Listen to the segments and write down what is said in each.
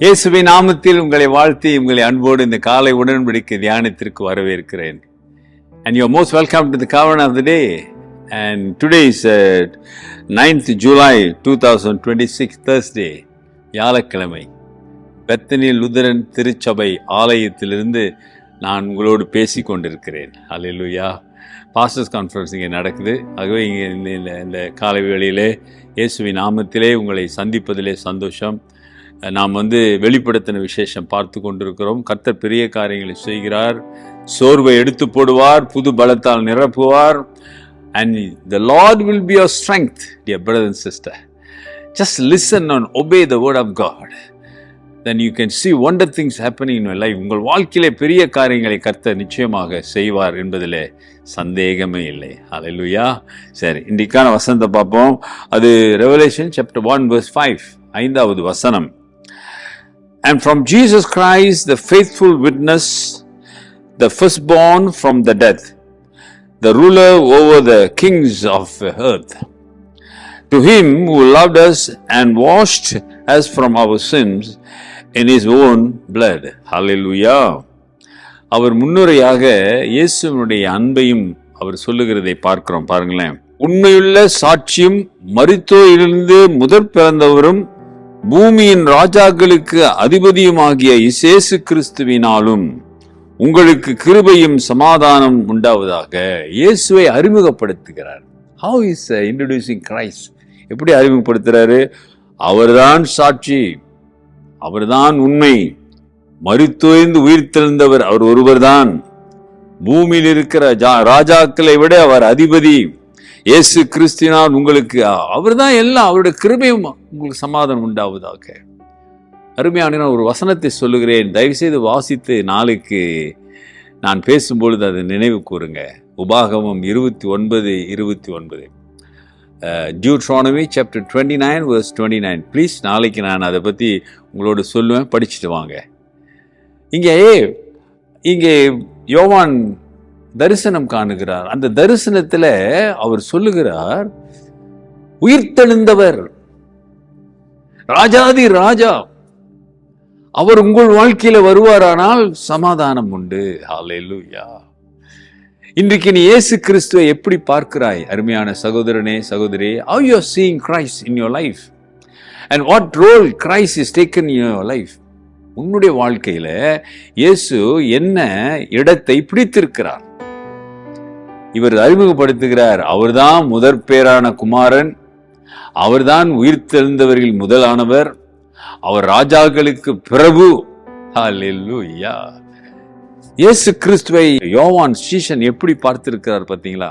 இயேசுவின் நாமத்தில் உங்களை வாழ்த்தி உங்களை அன்போடு இந்த காலை உடன்படிக்கை தியானத்திற்கு வரவேற்கிறேன். And you are most welcome to the Covenant of the Day. And today is 9th July 2026 Thursday, வியாழக்கிழமை. பெத்தனி லுதரன் திருச்சபை ஆலயத்திலிருந்து நான் உங்களோடு பேசி கொண்டிருக்கிறேன். அல்லேலூயா. பாஸ்டர்ஸ் கான்ஃபரன்ஸ் இங்கே நடக்குது. ஆகவே இங்கே இந்த காலை வேளையிலே இயேசுவின் நாமத்திலே உங்களை சந்திப்பதிலே சந்தோஷம். நாம் வெளிப்படுத்தின விசேஷம் பார்த்து கொண்டிருக்கிறோம். கர்த்தர் பெரிய காரியங்களை செய்கிறார். சோர்வை எடுத்து போடுவார், புது பலத்தால் நிரப்புவார். And the Lord will be your strength, dear brother and sister. Just listen and obey the word of God. Then you can see wonder things happening in your life. உங்கள் வாழ்க்கையிலே பெரிய காரியங்களை கர்த்தர் நிச்சயமாக செய்வார் என்பதிலே சந்தேகமே இல்லை. ஹல்லேலூயா. சரி, இன்றைக்கான வசனத்தை பார்ப்போம். அது ரெவலேஷன் சாப்டர் 1 verse 5, 5வது வசனம். And from Jesus Christ, the faithful witness, the firstborn from the dead, the ruler over the kings of the earth, to him who loved us and washed us from our sins in his own blood. Hallelujah. அவர் முன்னுரையாக இயேசுவினுடைய அன்பையும் அவர் சொல்லுகிறதை பார்க்கிறோம். பாருங்களேன். உண்மையுள்ள சாட்சியும் மரித்தோரிலிருந்து முதற் பிறந்தவரும் பூமியின் ராஜாக்களுக்கு அதிபதியுமாகிய இயேசு கிறிஸ்துவினாலும் உங்களுக்கு கிருபையும் சமாதானம் உண்டாவதாக. இயேசுவை அறிமுகப்படுத்துகிறார். How is introducing Christ? எப்படி அறிமுகப்படுத்துறாரு? அவர்தான் சாட்சி, அவர்தான் உண்மை, மரித்தோய்ந்து உயிர்த்தெழுந்தவர் அவர் ஒருவர்தான். பூமியில் இருக்கிற ராஜாக்களை விட அவர் அதிபதி. இயேசு கிறிஸ்துவினால் உங்களுக்கு அவர்தான் எல்லாம். அவருடைய கிருபையும் உங்களுக்கு சமாதானம் உண்டாவதாக. அருமையான ஒரு வசனத்தை சொல்லுகிறேன், தயவுசெய்து வாசித்து நாளைக்கு நான் பேசும்பொழுது அதை நினைவு கூறுங்க. உபாகமம் 29:29, Deuteronomy chapter 29 verse 29. ப்ளீஸ், நாளைக்கு நான் அதை பற்றி உங்களோட சொல்லுவேன், படிச்சுட்டு வாங்க. இங்கே யோவான் தரிசனம் காணுகிறார். அந்த தரிசனத்தில் அவர் சொல்லுகிறார், உயிர்த்தெழுந்தவர் ராஜாதி ராஜா அவர் உங்கள் வாழ்க்கையில வருவாரானால் சமாதானம் உண்டு. ஹல்லேலூயா. இன்றைக்கு நீ இயேசு கிறிஸ்துவை எப்படி பார்க்கிறாய்? அருமையான சகோதரனே, சகோதரி, how you are seeing Christ in your life and what role Christ is taken in your life? உன்னுடைய வாழ்க்கையில இயேசு என்ன இடத்தை பிடித்திருக்கிறார்? இவர் அறிமுகப்படுத்துகிறார். அவர்தான் முதற் பேரான குமாரன், அவர்தான் உயிர்த்தெழுந்தவர்கள் முதலானவர், அவர் ராஜாக்களுக்கு பிரபு. ஹல்லேலூயா. இயேசு கிறிஸ்துவை யோவான் சீஷன் எப்படி பார்த்திருக்கிறார் பார்த்தீங்களா?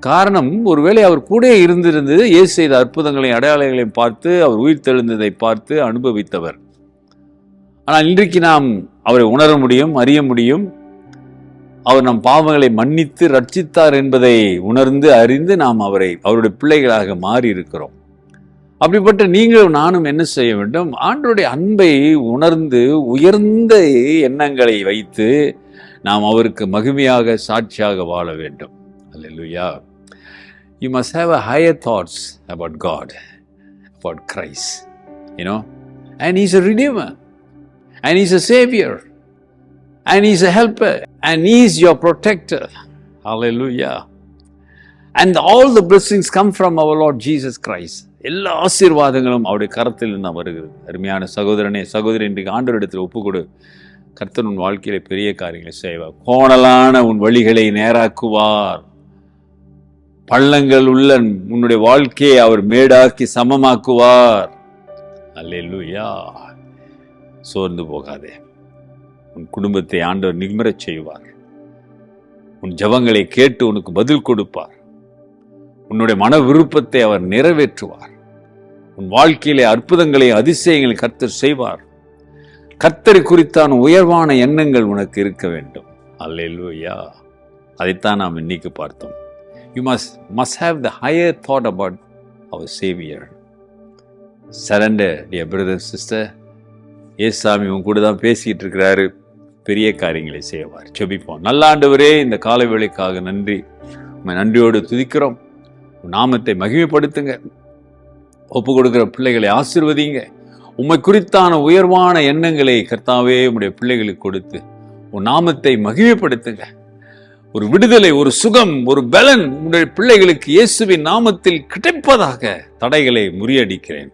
காரணம், ஒருவேளை அவர் கூட இருந்திருந்து இயேசு செய்த அற்புதங்களையும் அடையாளங்களையும் பார்த்து அவர் உயிர்த்தெழுந்ததை பார்த்து அனுபவித்தவர். ஆனால் இன்றைக்கு நாம் அவரை உணர முடியும், அறிய முடியும். அவர் நம் பாவங்களை மன்னித்து ரட்சித்தார் என்பதை உணர்ந்து அறிந்து நாம் அவருடைய பிள்ளைகளாக மாறி இருக்கிறோம். அப்படிப்பட்ட நீங்களும் நானும் என்ன செய்ய வேண்டும்? ஆண்டவருடைய அன்பை உணர்ந்து உயர்ந்த எண்ணங்களை வைத்து நாம் அவருக்கு மகிமையாக சாட்சியாக வாழ வேண்டும். அல்லேலூயா. You must have a higher thoughts about God, about Christ, and he's a redeemer, and he's a savior, and he's a helper, and he's your protector. Hallelujah. And all the blessings come from our Lord Jesus Christ. எல்லா ஆசீர்வாதங்களும் அவருடைய கரத்தில் இருந்து வருகிறது. அருமையான சகோதரனே, சகோதரி, இன்றைக்கு ஆண்டவரிடத்தில் ஒப்புக்கொடு. கர்த்தர் உன் வாழ்க்கையில பெரிய காரியங்களை செய்வார். கோணலான உன் வழிகளை நேராக்குவார். பள்ளங்கள் உள்ள உன்னுடைய வாழ்க்கையை அவர் மேடாக்கி சமமாக்குவார். அல்லேலூயா. சோர்ந்து போகாதே. உன் குடும்பத்தை ஆண்டவர் நிமிரச் செய்வார். உன் ஜெபங்களை கேட்டு உனக்கு பதில் கொடுப்பார். உன்னுடைய மன விருப்பத்தை அவர் நிறைவேற்றுவார். உன் வாழ்க்கையிலே அற்புதங்களை அதிசயங்களை கர்த்தர் செய்வார். கர்த்தரை குறித்தான உயர்வான எண்ணங்கள் உனக்கு இருக்க வேண்டும். அல்லேலூயா. அதைத்தான் நாம் இன்னைக்கு பார்த்தோம். You must have the higher thought about our Savior. Surrender, dear brother and sister. ஏசாமி உன் கூட தான் பேசிக்கிட்டு இருக்கிறாரு. பெரிய காரியங்களை செய்வார். ஜெபிப்போம். நல்ல ஆண்டவரே, இந்த காலை வேளைக்காக நன்றி. நன்றியோடு துதிக்கிறோம். நாமத்தை மகிமைப்படுத்துங்க. ஒப்பு கொடுக்கிற பிள்ளைகளை ஆசீர்வதிங்க. உம்மை குறித்தான உயர்வான எண்ணங்களை கர்த்தாவே உம்முடைய பிள்ளைகளுக்கு கொடுத்து உன் நாமத்தை மகிமைப்படுத்துங்க. ஒரு விடுதலை, ஒரு சுகம், ஒரு பலன் உங்களுடைய பிள்ளைகளுக்கு இயேசுவின் நாமத்தில் கிடைப்பதாக தடைகளை முறியடிக்கிறேன்,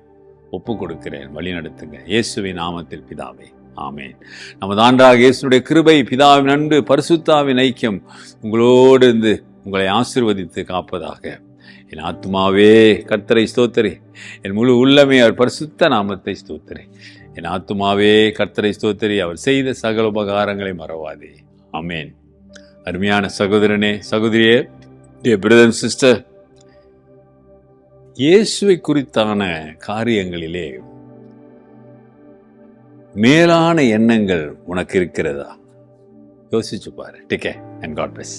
ஒப்பு கொடுக்கிறேன். வழி நடத்துங்க இயேசுவின் நாமத்தில் பிதாவே, ஆமேன். நமது ஆண்டவராகிய இயேசுவுடைய கிருபை, பிதாவின் அன்பு, பரிசுத்தாவின் ஐக்கியம் உங்களோடு இருந்து உங்களை ஆசீர்வதித்து காப்பதாக. என் ஆத்துமாவே கர்த்தரை ஸ்தோத்திரி, என் முழு உள்ளமே அவர் பரிசுத்த நாமத்தை ஸ்தோத்திரி. என் ஆத்துமாவே கர்த்தரை ஸ்தோத்திரி, அவர் செய்த சகல உபகாரங்களை மறவாதே. ஆமேன். அருமையான சகோதரனே, சகோதரியே, டியர் பிரதர் அண்ட் சிஸ்டர், இயேசுவை குறித்தான காரியங்களிலே மேலான எண்ணங்கள் உனக்கு இருக்கிறதா? யோசிச்சு பாரு. Take care and God plus.